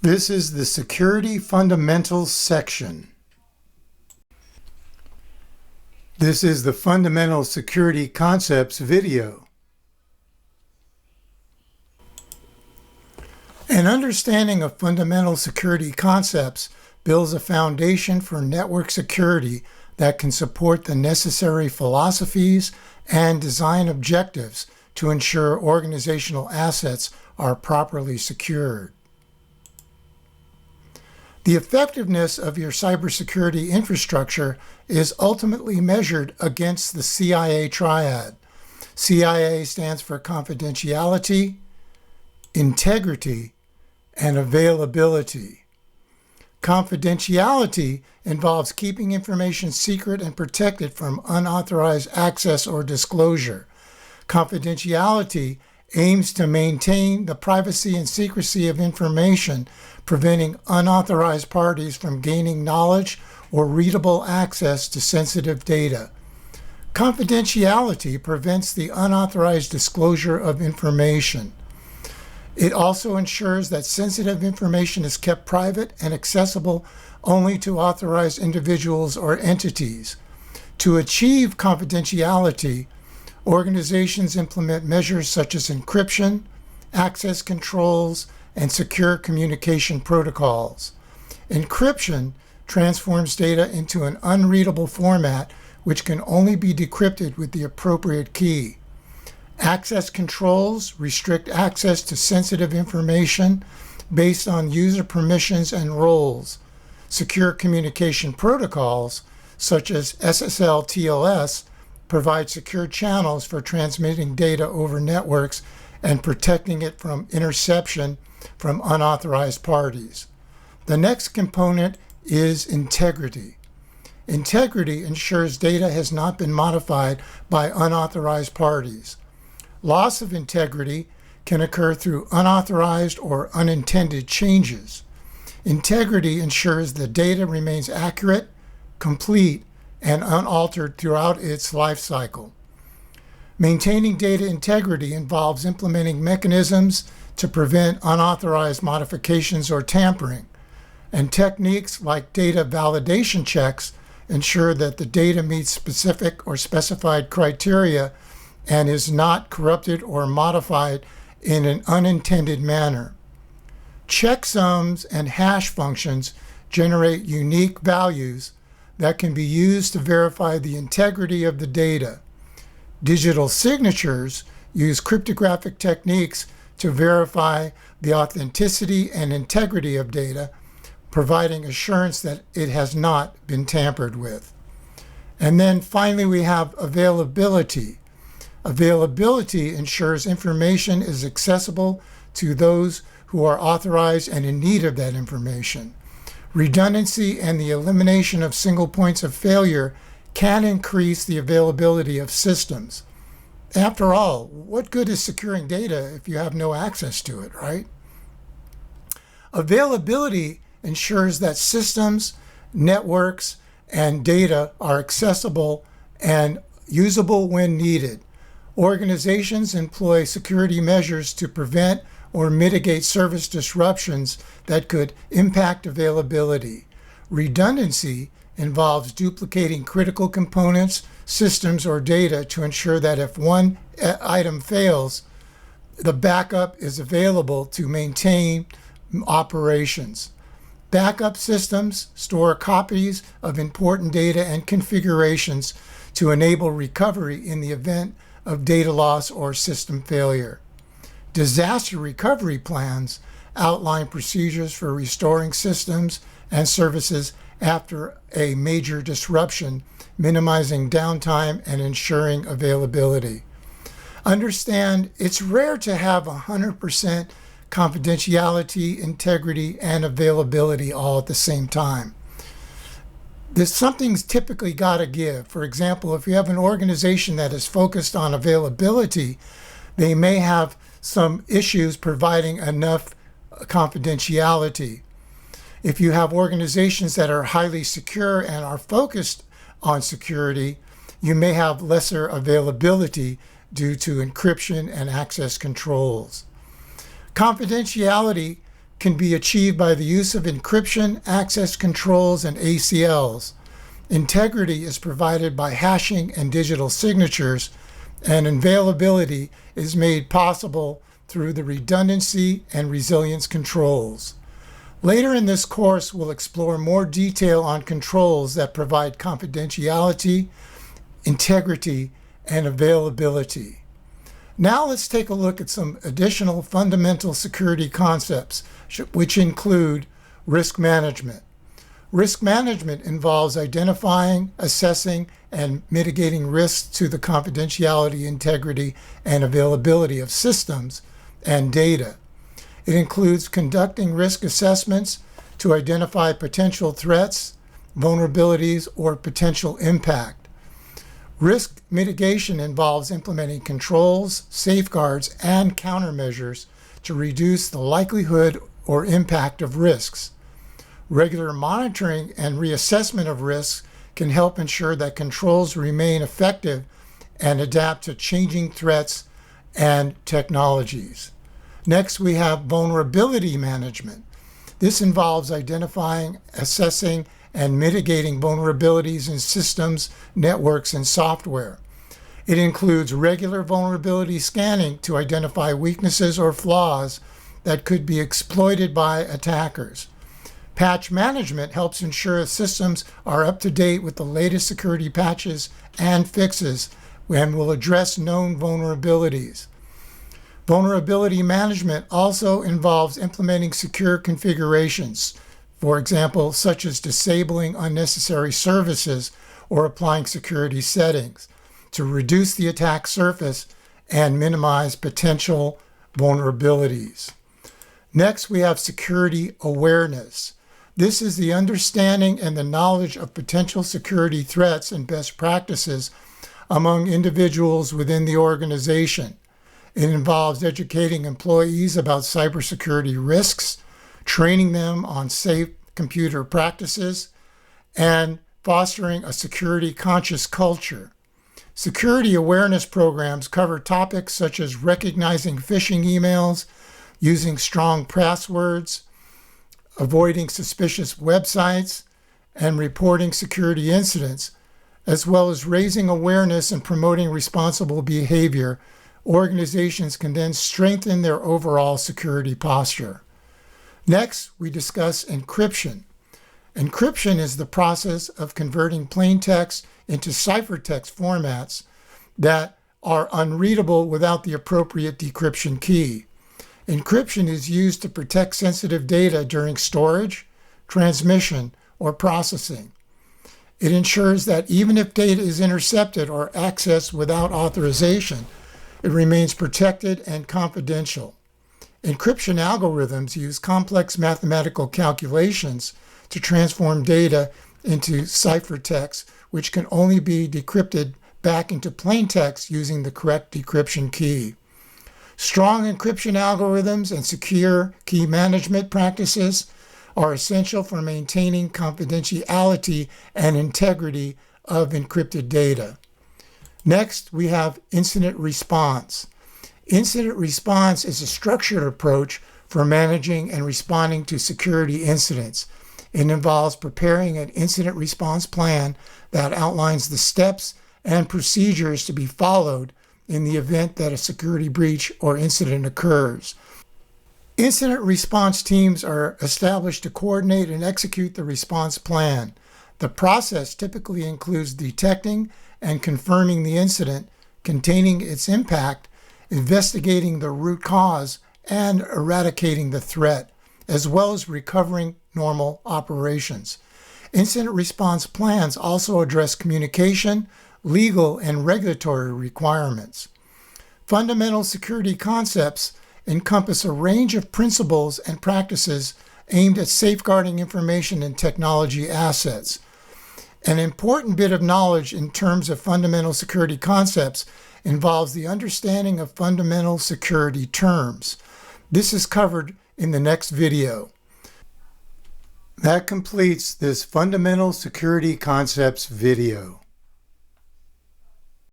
This is the Security Fundamentals section. This is the Fundamental Security Concepts video. An understanding of fundamental security concepts builds a foundation for network security that can support the necessary philosophies and design objectives to ensure organizational assets are properly secured. The effectiveness of your cybersecurity infrastructure is ultimately measured against the CIA triad. CIA stands for confidentiality, integrity, and availability. Confidentiality involves keeping information secret and protected from unauthorized access or disclosure. Confidentiality aims to maintain the privacy and secrecy of information, preventing unauthorized parties from gaining knowledge or readable access to sensitive data. Confidentiality prevents the unauthorized disclosure of information. It also ensures that sensitive information is kept private and accessible only to authorized individuals or entities. To achieve confidentiality, organizations implement measures such as encryption, access controls, and secure communication protocols. Encryption transforms data into an unreadable format which can only be decrypted with the appropriate key. Access controls restrict access to sensitive information based on user permissions and roles. Secure communication protocols, such as SSL/TLS, provide secure channels for transmitting data over networks and protecting it from interception from unauthorized parties. The next component is integrity. Integrity ensures data has not been modified by unauthorized parties. Loss of integrity can occur through unauthorized or unintended changes. Integrity ensures the data remains accurate, complete, and unaltered throughout its life cycle. Maintaining data integrity involves implementing mechanisms to prevent unauthorized modifications or tampering, and techniques like data validation checks ensure that the data meets specific or specified criteria and is not corrupted or modified in an unintended manner. Checksums and hash functions generate unique values that can be used to verify the integrity of the data. Digital signatures use cryptographic techniques to verify the authenticity and integrity of data, providing assurance that it has not been tampered with. And then finally, we have availability. Availability ensures information is accessible to those who are authorized and in need of that information. Redundancy and the elimination of single points of failure can increase the availability of systems. After all, what good is securing data if you have no access to it, right? Availability ensures that systems, networks, and data are accessible and usable when needed. Organizations employ security measures to prevent or mitigate service disruptions that could impact availability. Redundancy involves duplicating critical components, systems, or data to ensure that if one item fails, the backup is available to maintain operations. Backup systems store copies of important data and configurations to enable recovery in the event of data loss or system failure. Disaster recovery plans outline procedures for restoring systems and services after a major disruption, minimizing downtime and ensuring availability. Understand, it's rare to have 100% confidentiality, integrity, and availability all at the same time. Something's typically got to give. For example, if you have an organization that is focused on availability, they may have some issues providing enough confidentiality. If you have organizations that are highly secure and are focused on security, you may have lesser availability due to encryption and access controls. Confidentiality can be achieved by the use of encryption, access controls, and ACLs. Integrity is provided by hashing and digital signatures, and availability is made possible through the redundancy and resilience controls. Later in this course, we'll explore more detail on controls that provide confidentiality, integrity, and availability. Now let's take a look at some additional fundamental security concepts, which include risk management. Risk management involves identifying, assessing, and mitigating risks to the confidentiality, integrity, and availability of systems and data. It includes conducting risk assessments to identify potential threats, vulnerabilities, or potential impact. Risk mitigation involves implementing controls, safeguards, and countermeasures to reduce the likelihood or impact of risks. Regular monitoring and reassessment of risks can help ensure that controls remain effective and adapt to changing threats and technologies. Next, we have vulnerability management. This involves identifying, assessing, and mitigating vulnerabilities in systems, networks, and software. It includes regular vulnerability scanning to identify weaknesses or flaws that could be exploited by attackers. Patch management helps ensure systems are up to date with the latest security patches and fixes and will address known vulnerabilities. Vulnerability management also involves implementing secure configurations, for example, such as disabling unnecessary services or applying security settings to reduce the attack surface and minimize potential vulnerabilities. Next, we have security awareness. This is the understanding and the knowledge of potential security threats and best practices among individuals within the organization. It involves educating employees about cybersecurity risks, training them on safe computer practices, and fostering a security-conscious culture. Security awareness programs cover topics such as recognizing phishing emails, using strong passwords, avoiding suspicious websites, and reporting security incidents, as well as raising awareness and promoting responsible behavior. Organizations can then strengthen their overall security posture. Next, we discuss encryption. Encryption is the process of converting plain text into ciphertext formats that are unreadable without the appropriate decryption key. Encryption is used to protect sensitive data during storage, transmission, or processing. It ensures that even if data is intercepted or accessed without authorization, it remains protected and confidential. Encryption algorithms use complex mathematical calculations to transform data into ciphertext, which can only be decrypted back into plain text using the correct decryption key. Strong encryption algorithms and secure key management practices are essential for maintaining confidentiality and integrity of encrypted data. Next, we have incident response. Incident response is a structured approach for managing and responding to security incidents. It involves preparing an incident response plan that outlines the steps and procedures to be followed in the event that a security breach or incident occurs. Incident response teams are established to coordinate and execute the response plan. The process typically includes detecting and confirming the incident, containing its impact, investigating the root cause, and eradicating the threat, as well as recovering normal operations. Incident response plans also address communication, legal, and regulatory requirements. Fundamental security concepts encompass a range of principles and practices aimed at safeguarding information and technology assets. An important bit of knowledge in terms of fundamental security concepts involves the understanding of fundamental security terms. This is covered in the next video. That completes this Fundamental Security Concepts video.